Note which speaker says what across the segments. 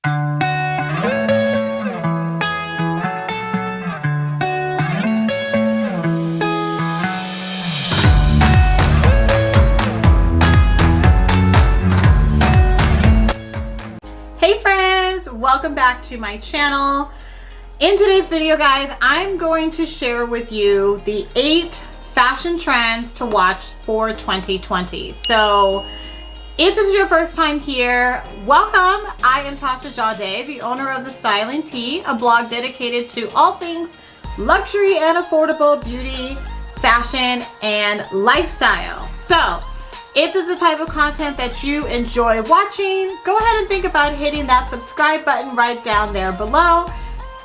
Speaker 1: Hey friends, welcome back to my channel. In today's video, guys, I'm going to share with you the 8 fashion trends to watch for 2020. So if this is your first time here, welcome. I am Tasha Jadé, the owner of The Styling Tea, a blog dedicated to all things luxury and affordable beauty, fashion, and lifestyle. So if this is the type of content that you enjoy watching, go ahead and think about hitting that subscribe button right down there below.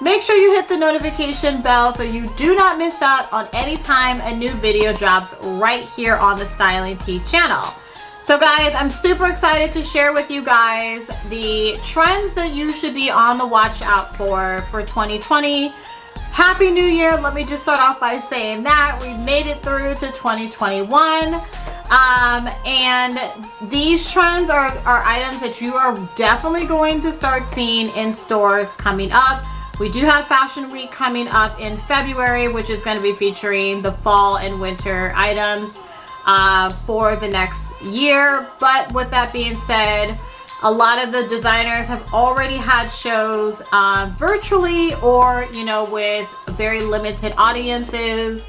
Speaker 1: Make sure you hit the notification bell so you do not miss out on any time a new video drops right here on the Styling Tea channel. So guys, I'm super excited to share with you guys the trends that you should be on the watch out for 2020. Happy New Year. Let me just start off by saying that we made it through to 2021. And these trends are items that you are definitely going to start seeing in stores coming up. We do have Fashion Week coming up in February, which is going to be featuring the fall and winter items for the next year. But with that being said, a lot of the designers have already had shows virtually or, you know, with very limited audiences.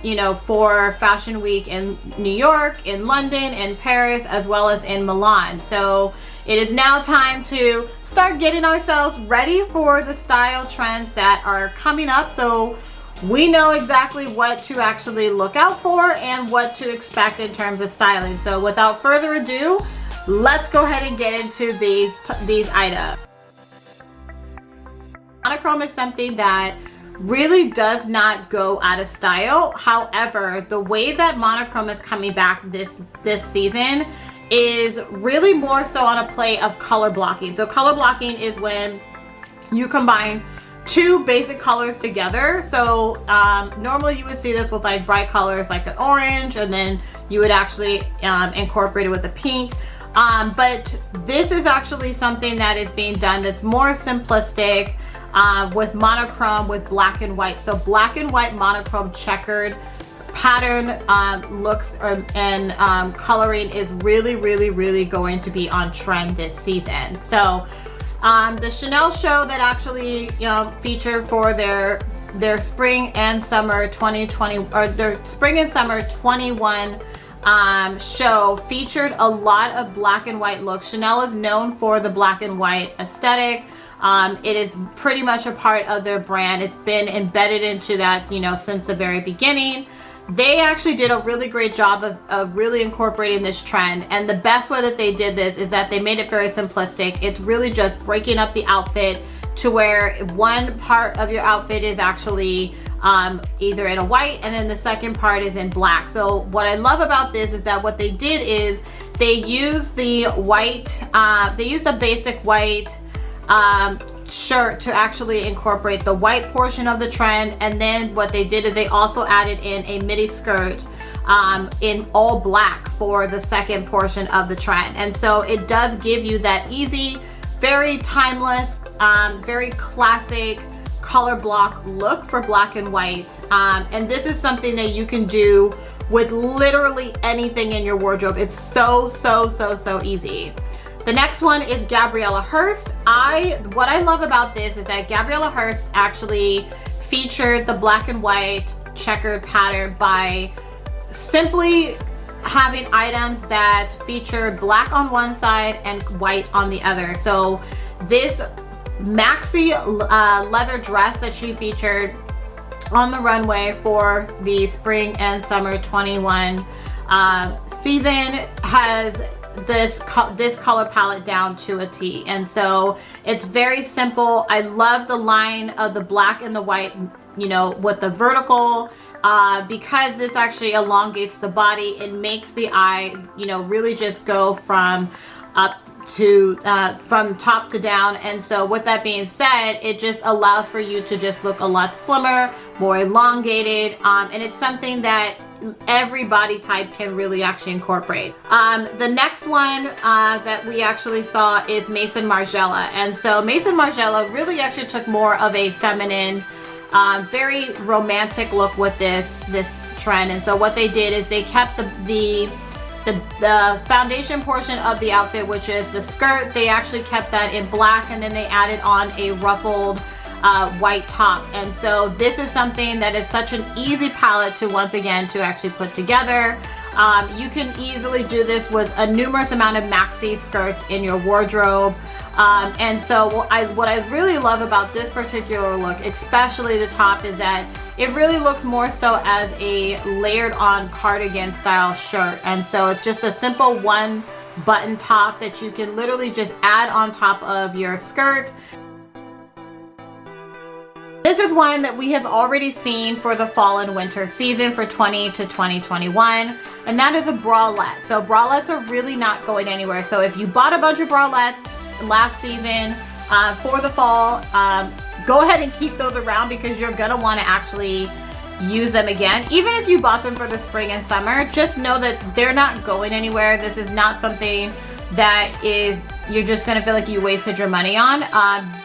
Speaker 1: You know, for Fashion Week in New York, in London, in Paris, as well as in Milan. So it is now time to start getting ourselves ready for the style trends that are coming up, so we know exactly what to actually look out for and what to expect in terms of styling. So without further ado, let's go ahead and get into these items. Monochrome is something that really does not go out of style. However, the way that monochrome is coming back this season is really more so on a play of color blocking. So color blocking is when you combine 2 basic colors together. So normally you would see this with like bright colors like an orange, and then you would actually incorporate it with a pink. But this is actually something that is being done that's more simplistic, with monochrome, with black and white. So black and white monochrome checkered pattern looks and coloring is really going to be on trend this season. So the Chanel show that actually, you know, featured for their spring and summer 2020, or their spring and summer 21 show, featured a lot of black and white looks. Chanel is known for the black and white aesthetic. It is pretty much a part of their brand. It's been embedded into that, you know, since the very beginning. They actually did a really great job of really incorporating this trend. And the best way that they did this is that they made it very simplistic. It's really just breaking up the outfit to where one part of your outfit is actually either in a white, and then the second part is in black. So what I love about this is that what they did is they used the white, they used a basic white shirt to actually incorporate the white portion of the trend, and then what they did is they also added in a midi skirt in all black for the second portion of the trend. And so it does give you that easy, very timeless, very classic color block look for black and white. And this is something that you can do with literally anything in your wardrobe. It's so easy. The next one is Gabriella Hearst. What I love about this is that Gabriella Hearst actually featured the black and white checkered pattern by simply having items that featured black on one side and white on the other. So this maxi leather dress that she featured on the runway for the spring and summer 21 season has this color palette down to a T. And so it's very simple. I love the line of the black and the white, you know, with the vertical, because this actually elongates the body. It makes the eye, you know, really just go from up to from top to down. And so with that being said, it just allows for you to just look a lot slimmer, more elongated, and it's something that every body type can really actually incorporate. The next one that we actually saw is Maison Margiela. And so Maison Margiela really actually took more of a feminine, very romantic look with this trend. And so what they did is they kept the foundation portion of the outfit, which is the skirt. They actually kept that in black, and then they added on a ruffled white top. And so this is something that is such an easy palette to, once again, to actually put together. You can easily do this with a numerous amount of maxi skirts in your wardrobe. And so what I really love about this particular look, especially the top, is that it really looks more so as a layered on cardigan style shirt. And so it's just a simple one button top that you can literally just add on top of your skirt. This is one that we have already seen for the fall and winter season for 20 to 2021, and that is a bralette. So bralettes are really not going anywhere. So if you bought a bunch of bralettes last season for the fall, go ahead and keep those around, because you're gonna want to actually use them again. Even if you bought them for the spring and summer, just know that they're not going anywhere. This is not something that you're just gonna feel like you wasted your money on.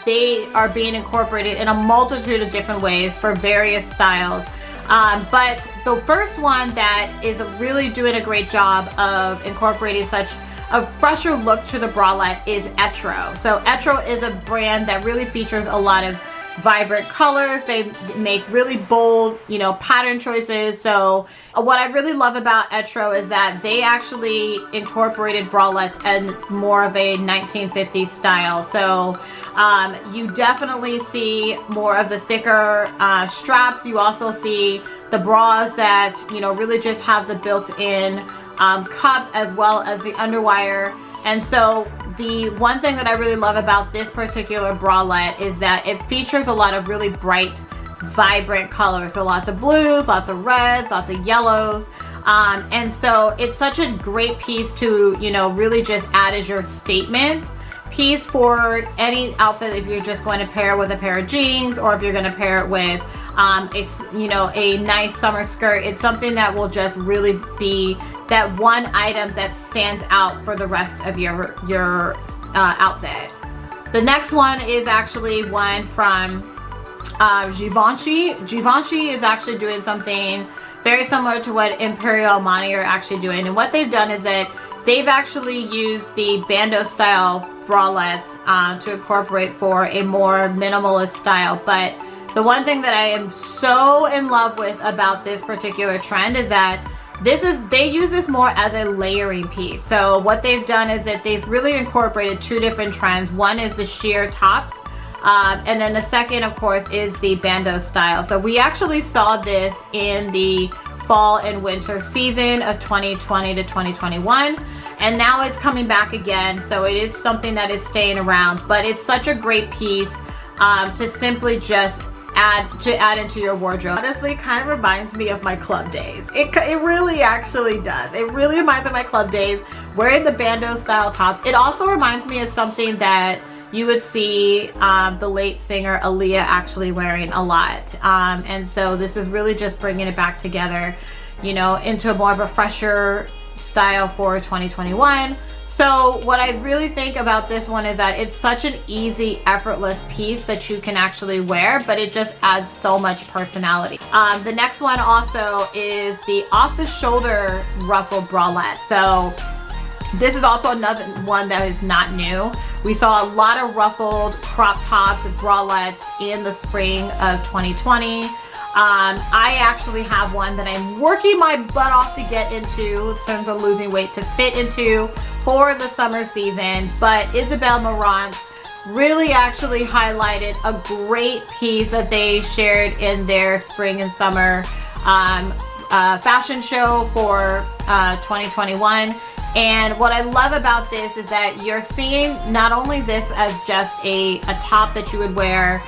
Speaker 1: They are being incorporated in a multitude of different ways for various styles. But the first one that is really doing a great job of incorporating such a fresher look to the bralette is Etro. So Etro is a brand that really features a lot of vibrant colors. They make really bold, pattern choices. So what I really love about Etro is that they actually incorporated bralettes in more of a 1950s style. So you definitely see more of the thicker straps. You also see the bras that, really just have the built-in cup as well as the underwire. And so the one thing that I really love about this particular bralette is that it features a lot of really bright, vibrant colors. So lots of blues, lots of reds, lots of yellows. And so it's such a great piece to, really just add as your statement piece for any outfit. If you're just going to pair it with a pair of jeans, or if you're going to pair it with a nice summer skirt, it's something that will just really be that one item that stands out for the rest of your outfit. The next one is actually one from Givenchy. Givenchy is actually doing something very similar to what Imperial Money are actually doing. And what they've done is that they've actually used the bandeau style bralettes to incorporate for a more minimalist style. But the one thing that I am so in love with about this particular trend is that they use this more as a layering piece. So what they've done is that they've really incorporated two different trends. One is the sheer tops, and then the second, of course, is the bandeau style. So we actually saw this in the fall and winter season of 2020 to 2021, and now it's coming back again. So it is something that is staying around, but it's such a great piece to simply just add into your wardrobe. Honestly, kind of reminds me of my club days. It really actually does. It really reminds me of my club days, wearing the bandeau style tops. It also reminds me of something that you would see the late singer Aaliyah actually wearing a lot. And so this is really just bringing it back together, into more of a fresher style for 2021. So what I really think about this one is that it's such an easy, effortless piece that you can actually wear, but it just adds so much personality. The next one also is the off-the-shoulder ruffled bralette. So this is also another one that is not new. We saw a lot of ruffled crop tops and bralettes in the spring of 2020. I actually have one that I'm working my butt off to get into in terms of losing weight to fit into for the summer season, but Isabel Marant really actually highlighted a great piece that they shared in their spring and summer fashion show for 2021. And what I love about this is that you're seeing not only this as just a top that you would wear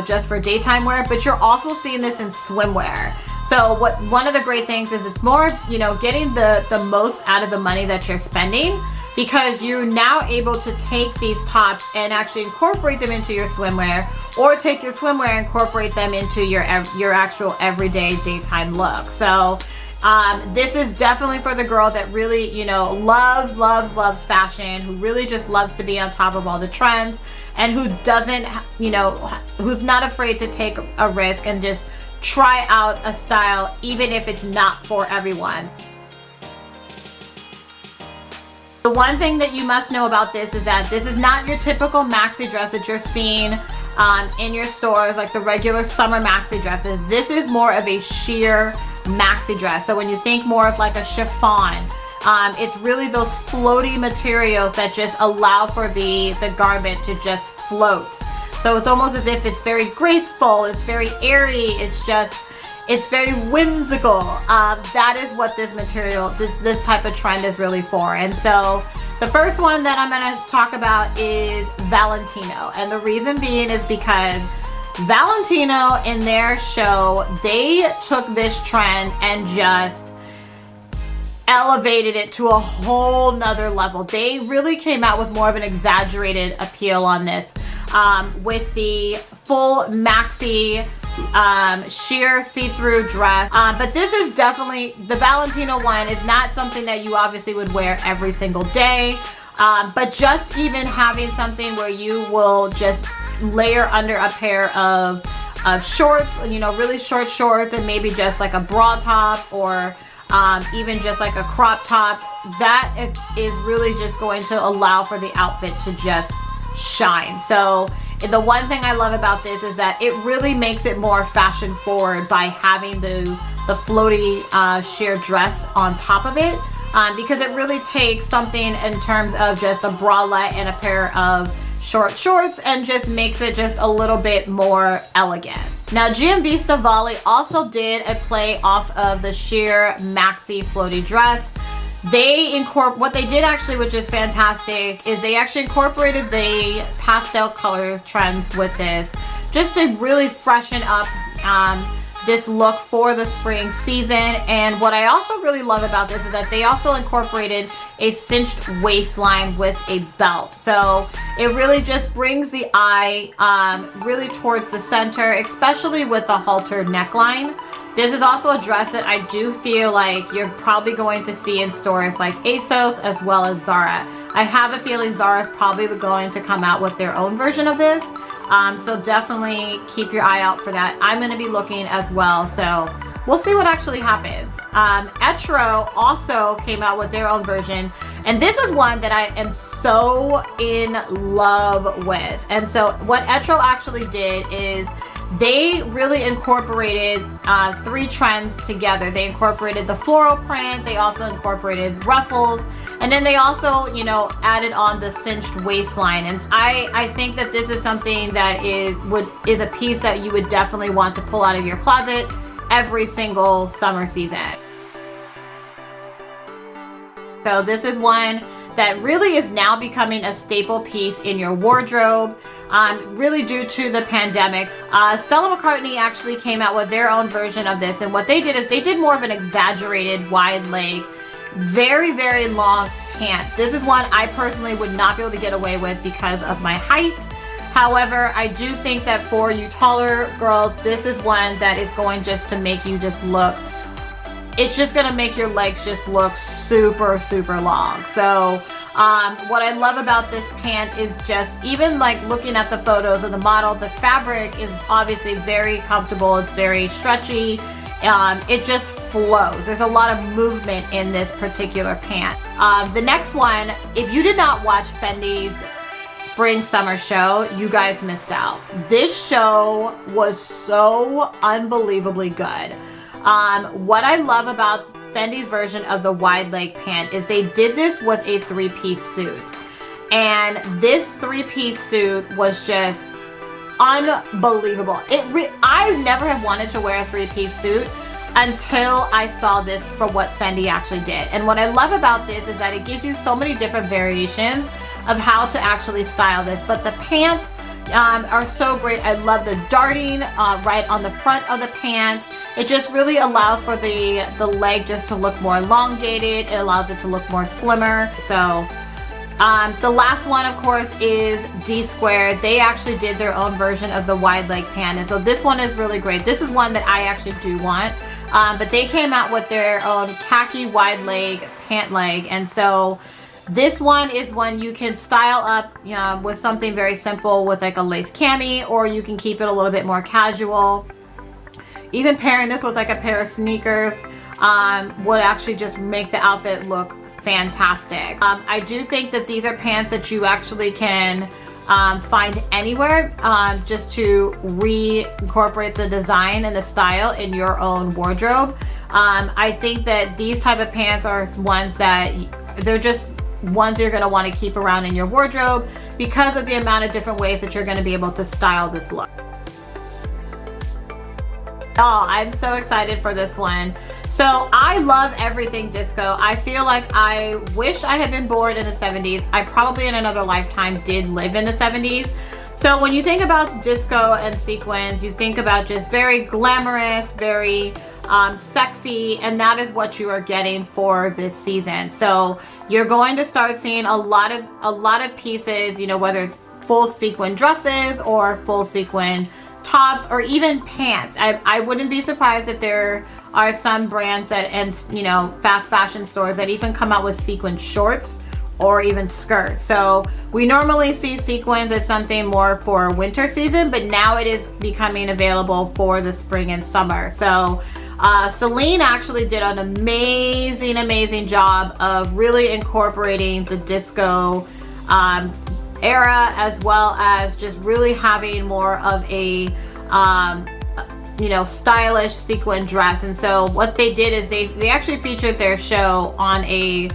Speaker 1: just for daytime wear, but you're also seeing this in swimwear. So one of the great things is it's more, getting the most out of the money that you're spending, because you're now able to take these tops and actually incorporate them into your swimwear, or take your swimwear and incorporate them into your actual everyday daytime look. So This is definitely for the girl that really, you know, loves fashion, who really just loves to be on top of all the trends, and who doesn't, you know, who's not afraid to take a risk and just try out a style even if it's not for everyone. The one thing that you must know about this is that this is not your typical maxi dress that you're seeing in your stores, like the regular summer maxi dresses. This is more of a sheer maxi dress. So when you think more of like a chiffon, it's really those floaty materials that just allow for the garment to just float. So it's almost as if it's very graceful, it's very airy, it's very whimsical. That is what this material, this type of trend is really for. And so the first one that I'm gonna talk about is Valentino. And the reason being is because Valentino in their show, they took this trend and just elevated it to a whole nother level. They really came out with more of an exaggerated appeal on this, with the full maxi sheer see-through dress. But this is definitely, the Valentino one is not something that you obviously would wear every single day, but just even having something where you will just layer under a pair of shorts, you know, really short shorts, and maybe just like a bra top, or even just like a crop top, that is really just going to allow for the outfit to just shine. So the one thing I love about this is that it really makes it more fashion forward by having the floaty sheer dress on top of it, because it really takes something in terms of just a bralette and a pair of short shorts and just makes it just a little bit more elegant. Now GMB Stavali also did a play off of the sheer maxi floaty dress. What they did actually, which is fantastic, is they actually incorporated the pastel color trends with this, just to really freshen up this look for the spring season. And what I also really love about this is that they also incorporated a cinched waistline with a belt. So it really just brings the eye really towards the center, especially with the halter neckline. This is also a dress that I do feel like you're probably going to see in stores like ASOS as well as Zara. I have a feeling Zara is probably going to come out with their own version of this. So definitely keep your eye out for that. I'm going to be looking as well. So we'll see what actually happens. Etro also came out with their own version. And this is one that I am so in love with. And so what Etro actually did is they really incorporated three trends together. They incorporated the floral print, they also incorporated ruffles, and then they also, you know, added on the cinched waistline. And I think that this is something that is a piece that you would definitely want to pull out of your closet every single summer season. So this is one that really is now becoming a staple piece in your wardrobe, really due to the pandemic. Stella McCartney actually came out with their own version of this, and what they did is they did more of an exaggerated wide leg, very, very long pant. This is one I personally would not be able to get away with because of my height. However, I do think that for you taller girls, this is one that is going just to make you just look, it's just gonna make your legs just look super, super long. So what I love about this pant is just, even like looking at the photos of the model, the fabric is obviously very comfortable. It's very stretchy. It just flows. There's a lot of movement in this particular pant. The next one, if you did not watch Fendi's spring summer show, you guys missed out. This show was so unbelievably good. What I love about Fendi's version of the wide leg pant is they did this with a three-piece suit. And this three-piece suit was just unbelievable. I never have wanted to wear a three-piece suit until I saw this for what Fendi actually did. And what I love about this is that it gives you so many different variations of how to actually style this. But the pants are so great. I love the darting right on the front of the pant. It just really allows for the leg just to look more elongated. It allows it to look more slimmer. So the last one, of course, is D Squared. They actually did their own version of the wide leg pant. And so this one is really great. This is one that I actually do want. but they came out with their own khaki wide leg pant leg. And so this one is one you can style up, you know, with something very simple with like a lace cami, or you can keep it a little bit more casual. Even pairing this with like a pair of sneakers would actually just make the outfit look fantastic. I do think that these are pants that you actually can find anywhere, just to reincorporate the design and the style in your own wardrobe. I think that these type of pants are ones that they're just ones you're going to want to keep around in your wardrobe because of the amount of different ways that you're going to be able to style this look. Oh, I'm so excited for this one. So I love everything disco. I feel like I wish I had been born in the 70s. I probably in another lifetime did live in the 70s. So when you think about disco and sequins, you think about just very glamorous, very sexy, and that is what you are getting for this season. So you're going to start seeing a lot of pieces, you know, whether it's full sequin dresses or full sequin tops or even pants. I wouldn't be surprised if there are some brands that, and you know, fast fashion stores that even come out with sequin shorts or even skirts. So we normally see sequins as something more for winter season, but now it is becoming available for the spring and summer. So Celine actually did an amazing job of really incorporating the disco era, as well as just really having more of a you know, stylish sequin dress. And so what they did is they actually featured their show on a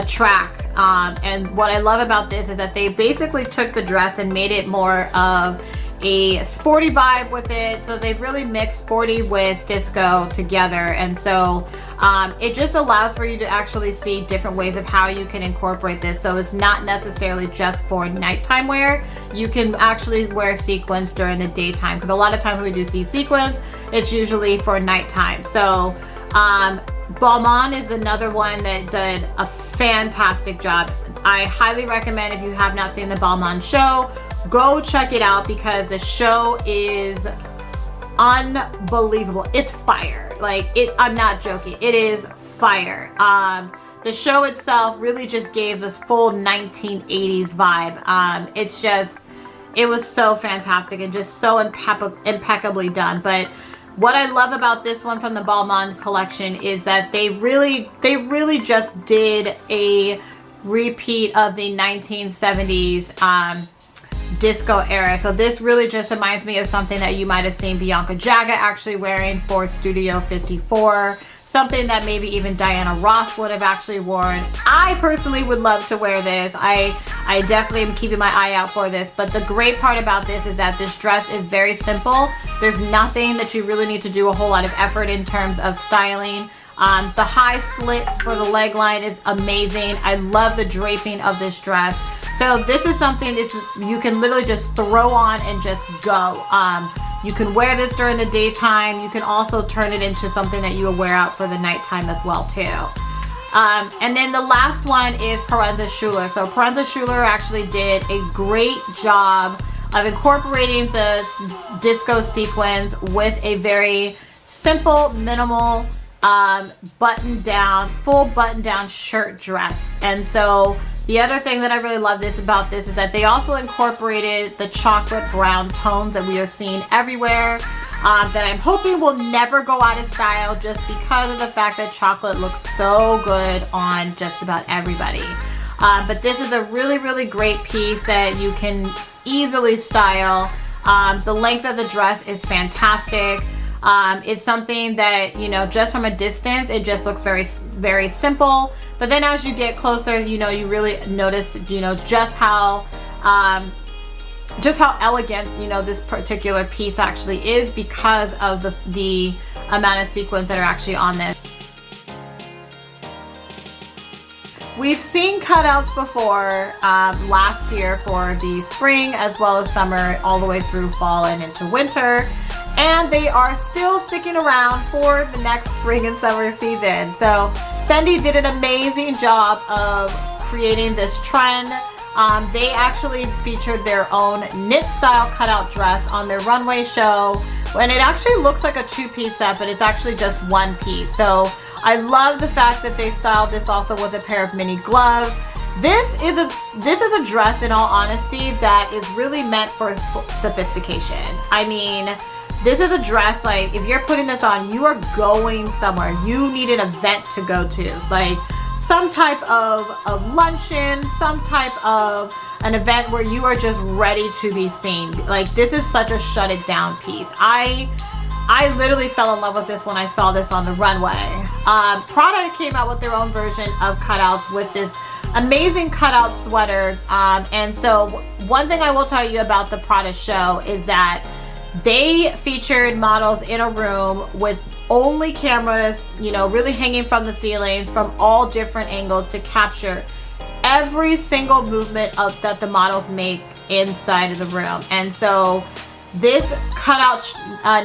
Speaker 1: track, and what I love about this is that they basically took the dress and made it more of a sporty vibe with it. So they've really mixed sporty with disco together, and so it just allows for you to actually see different ways of how you can incorporate this. So it's not necessarily just for nighttime wear. You can actually wear sequins during the daytime, because a lot of times when we do see sequins, it's usually for nighttime. So Balmain is another one that did a fantastic job. I highly recommend, if you have not seen the Balmain show, go check it out, because the show is unbelievable. It's fire. Like, I'm not joking. It is fire. The show itself really just gave this full 1980s vibe. It's just, it was so fantastic and just so impeccably done. But what I love about this one from the Balmain collection is that they really just did a repeat of the 1970s disco era. So this really just reminds me of something that you might have seen Bianca Jagger actually wearing for Studio 54. Something that maybe even Diana Ross would have actually worn. I personally would love to wear this. I definitely am keeping my eye out for this. But the great part about this is that this dress is very simple. There's nothing that you really need to do a whole lot of effort in terms of styling. The high slit for the leg line is amazing. I love the draping of this dress. So this is something that you can literally just throw on and just go. You can wear this during the daytime. You can also turn it into something that you will wear out for the nighttime as well too. And then the last one is Parenza Schuler. So Parenza Schuler actually did a great job of incorporating the disco sequins with a very simple, minimal, full button down shirt dress. And so the other thing that I really love about this is that they also incorporated the chocolate brown tones that we are seeing everywhere, that I'm hoping will never go out of style, just because of the fact that chocolate looks so good on just about everybody. But this is a really great piece that you can easily style. The length of the dress is fantastic. It's something that, you know, just from a distance, it just looks very simple. But then as you get closer, you know, you really notice, you know, just how elegant, you know, this particular piece actually is, because of the amount of sequins that are actually on this. We've seen cutouts before last year for the spring as well as summer, all the way through fall and into winter. And they are still sticking around for the next spring and summer season. So Fendi did an amazing job of creating this trend. They actually featured their own knit style cutout dress on their runway show. And it actually looks like a two-piece set, but it's actually just one piece. So I love the fact that they styled this also with a pair of mini gloves. This is a dress, in all honesty, that is really meant for sophistication. I mean, this is a dress, like, if you're putting this on, you are going somewhere. You need an event to go to. It's like some type of luncheon, some type of an event where you are just ready to be seen. Like, this is such a shut it down piece. I literally fell in love with this when I saw this on the runway. Prada came out with their own version of cutouts with this amazing cutout sweater. And so one thing I will tell you about the Prada show is that they featured models in a room with only cameras, you know, really hanging from the ceilings from all different angles to capture every single movement that the models make inside of the room. And so this cutout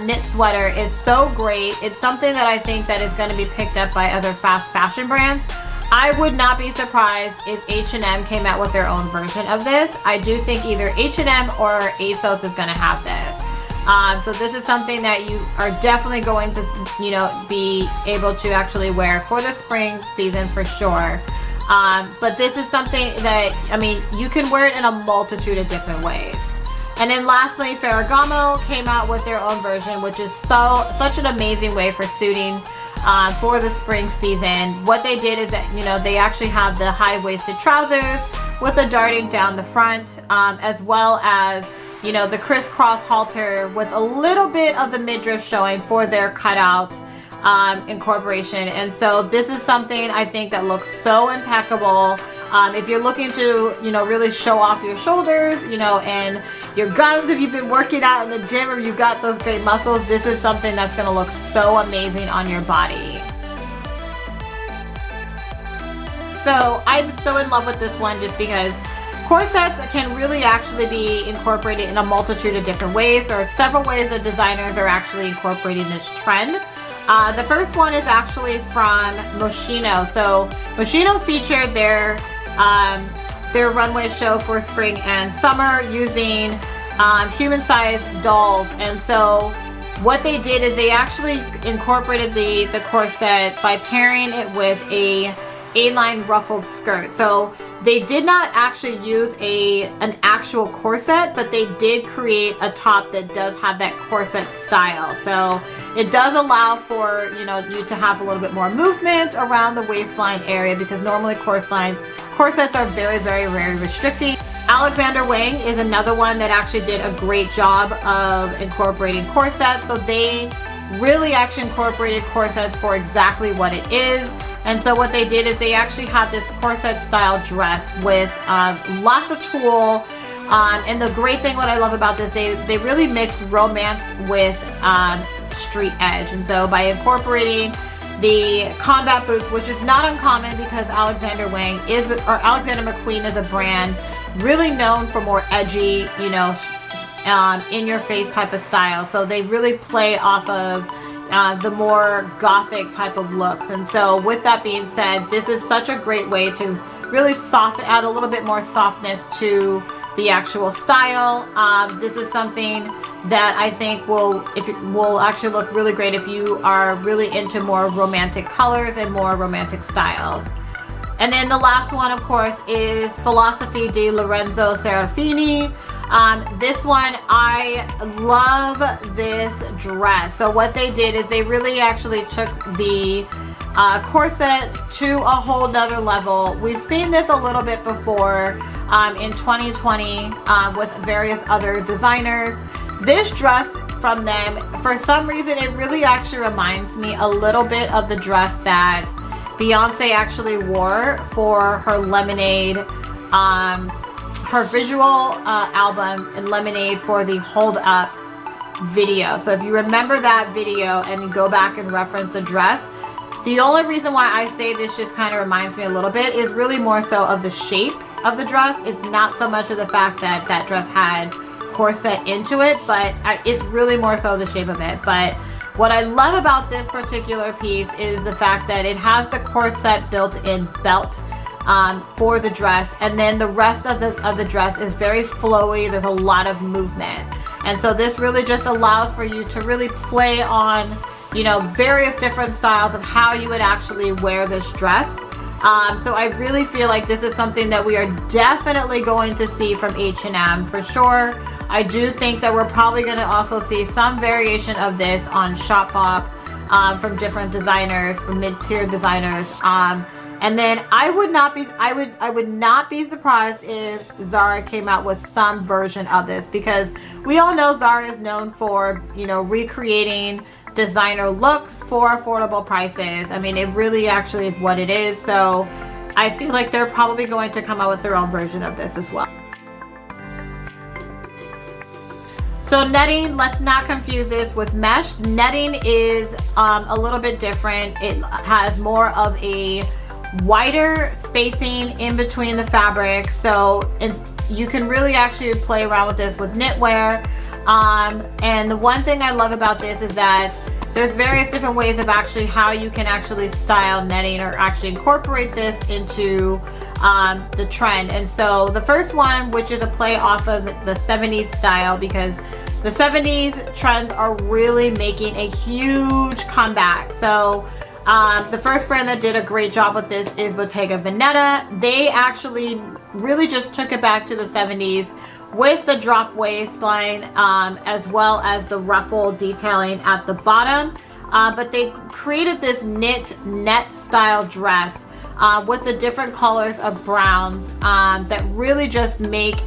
Speaker 1: knit sweater is so great. It's something that I think that is going to be picked up by other fast fashion brands. I would not be surprised if H&M came out with their own version of this. I do think either H&M or ASOS is going to have this. So this is something that you are definitely going to, you know, be able to actually wear for the spring season for sure. But this is something that, I mean, you can wear it in a multitude of different ways. And then lastly, Ferragamo came out with their own version, which is such an amazing way for suiting for the spring season. What they did is that, you know, they actually have the high-waisted trousers with the darting down the front, as well as, you know, the crisscross halter with a little bit of the midriff showing for their cutout incorporation. And so this is something I think that looks so impeccable. If you're looking to, you know, really show off your shoulders, you know, and your guns, if you've been working out in the gym or you've got those great muscles, this is something that's going to look so amazing on your body. So I'm so in love with this one just because corsets can really actually be incorporated in a multitude of different ways. There are several ways that designers are actually incorporating this trend. The first one is actually from Moschino. So Moschino featured their runway show for spring and summer using human-sized dolls. And so what they did is they actually incorporated the corset by pairing it with a A-line ruffled skirt. So they did not actually use an actual corset, but they did create a top that does have that corset style. So it does allow for, you know, you to have a little bit more movement around the waistline area, because normally corsets are very, very, very restricting. Alexander Wang is another one that actually did a great job of incorporating corsets. So they really actually incorporated corsets for exactly what it is. And so what they did is they actually have this corset style dress with lots of tulle. And the great thing, what I love about this, they really mix romance with street edge. And so by incorporating the combat boots, which is not uncommon because Alexander McQueen is a brand really known for more edgy, you know, in your face type of style. So they really play off of the more gothic type of looks. And so with that being said, this is such a great way to really add a little bit more softness to the actual style. This is something that I think will actually look really great if you are really into more romantic colors and more romantic styles. And then the last one, of course, is Philosophy di Lorenzo Serafini. This one, I love this dress. So what they did is they really actually took the corset to a whole nother level. We've seen this a little bit before in 2020 with various other designers. This dress from them, for some reason, it really actually reminds me a little bit of the dress that Beyonce actually wore for her Lemonade, her visual album in Lemonade for the Hold Up video. So if you remember that video and you go back and reference the dress, the only reason why I say this just kind of reminds me a little bit is really more so of the shape of the dress. It's not so much of the fact that that dress had corset into it, but it's really more so the shape of it. But what I love about this particular piece is the fact that it has the corset built-in belt for the dress, and then the rest of the dress is very flowy. There's a lot of movement. And so this really just allows for you to really play on, you know, various different styles of how you would actually wear this dress. So I really feel like this is something that we are definitely going to see from H&M for sure. I do think that we're probably going to also see some variation of this on Shopbop from different designers, from mid-tier designers. And then I would not be surprised if Zara came out with some version of this, because we all know Zara is known for, you know, recreating designer looks for affordable prices. I mean, it really actually is what it is. So I feel like they're probably going to come out with their own version of this as well. So netting, let's not confuse this with mesh. Netting is a little bit different. It has more of a wider spacing in between the fabric, so you can really actually play around with this with knitwear. And the one thing I love about this is that there's various different ways of actually how you can actually style netting or actually incorporate this into the trend. And so the first one, which is a play off of the 70s style, because the 70s trends are really making a huge comeback. So the first brand that did a great job with this is Bottega Veneta. They actually really just took it back to the 70s with the drop waistline, as well as the ruffle detailing at the bottom. But they created this knit net style dress with the different colors of browns that really just make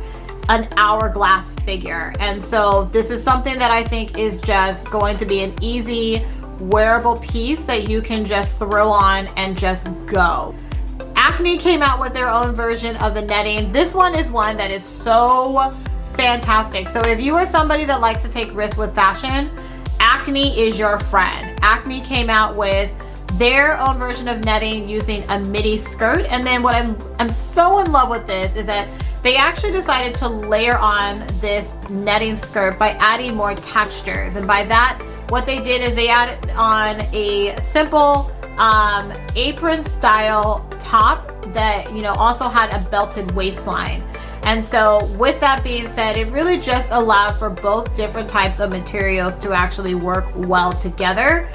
Speaker 1: an hourglass figure. And so this is something that I think is just going to be an easy wearable piece that you can just throw on and just go. Acne came out with their own version of the netting. This one is one that is so fantastic. So if you are somebody that likes to take risks with fashion, Acne is your friend. Acne came out with their own version of netting using a midi skirt. And then what I'm so in love with this is that they actually decided to layer on this netting skirt by adding more textures. And by that, what they did is they added on a simple apron style top that, you know, also had a belted waistline. And so with that being said, it really just allowed for both different types of materials to actually work well together.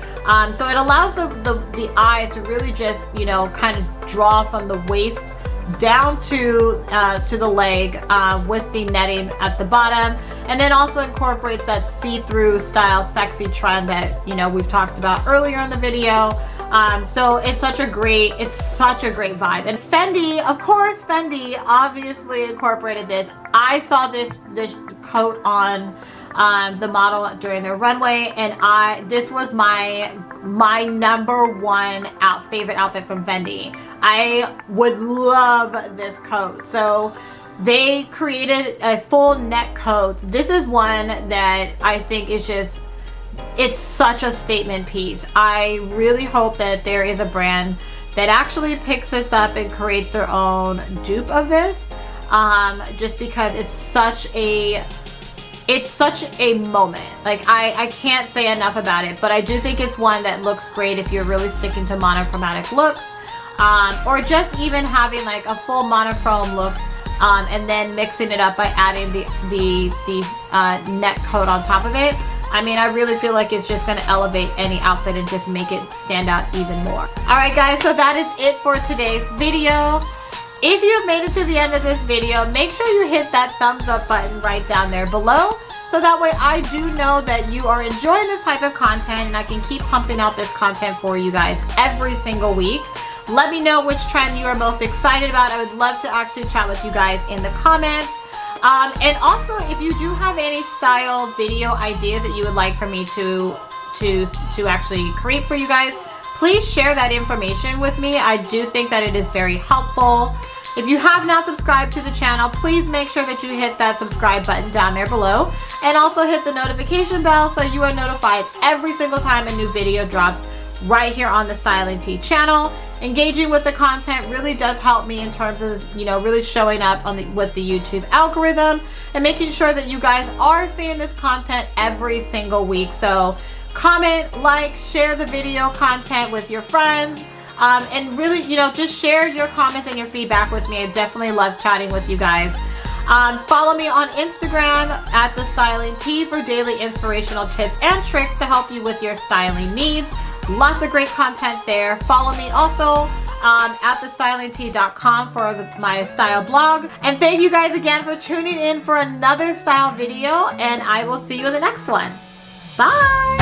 Speaker 1: So it allows the eye to really just, you know, kind of draw from the waist down to the leg with the netting at the bottom, and then also incorporates that see-through style sexy trend that, you know, we've talked about earlier in the video. So it's such a great vibe. And Fendi, of course, Fendi obviously incorporated this. I saw this coat on the model during their runway, and this was my number one favorite outfit from Fendi. I would love this coat. So they created a full net coat. This is one that I think is just, it's such a statement piece. I really hope that there is a brand that actually picks this up and creates their own dupe of this, just because it's such a moment. Like, I can't say enough about it, but I do think it's one that looks great if you're really sticking to monochromatic looks, or just even having like a full monochrome look, and then mixing it up by adding the net coat on top of it. I mean, I really feel like it's just going to elevate any outfit and just make it stand out even more. Alright guys, so that is it for today's video. If you've made it to the end of this video, make sure you hit that thumbs up button right down there below, so that way I do know that you are enjoying this type of content and I can keep pumping out this content for you guys every single week. Let me know which trend you are most excited about. I would love to actually chat with you guys in the comments. And also, if you do have any style video ideas that you would like for me to actually create for you guys, please share that information with me. I do think that it is very helpful. If you have not subscribed to the channel, please make sure that you hit that subscribe button down there below, and also hit the notification bell so you are notified every single time a new video drops right here on the Styling Tea channel. Engaging with the content really does help me in terms of, you know, really showing up on with the YouTube algorithm and making sure that you guys are seeing this content every single week. So comment, like, share the video content with your friends, and really, you know, just share your comments and your feedback with me. I definitely love chatting with you guys. Follow me on Instagram at The Styling Tea for daily inspirational tips and tricks to help you with your styling needs. Lots of great content there. Follow me also at thestylingtea.com for my style blog. And thank you guys again for tuning in for another style video, and I will see you in the next one. Bye!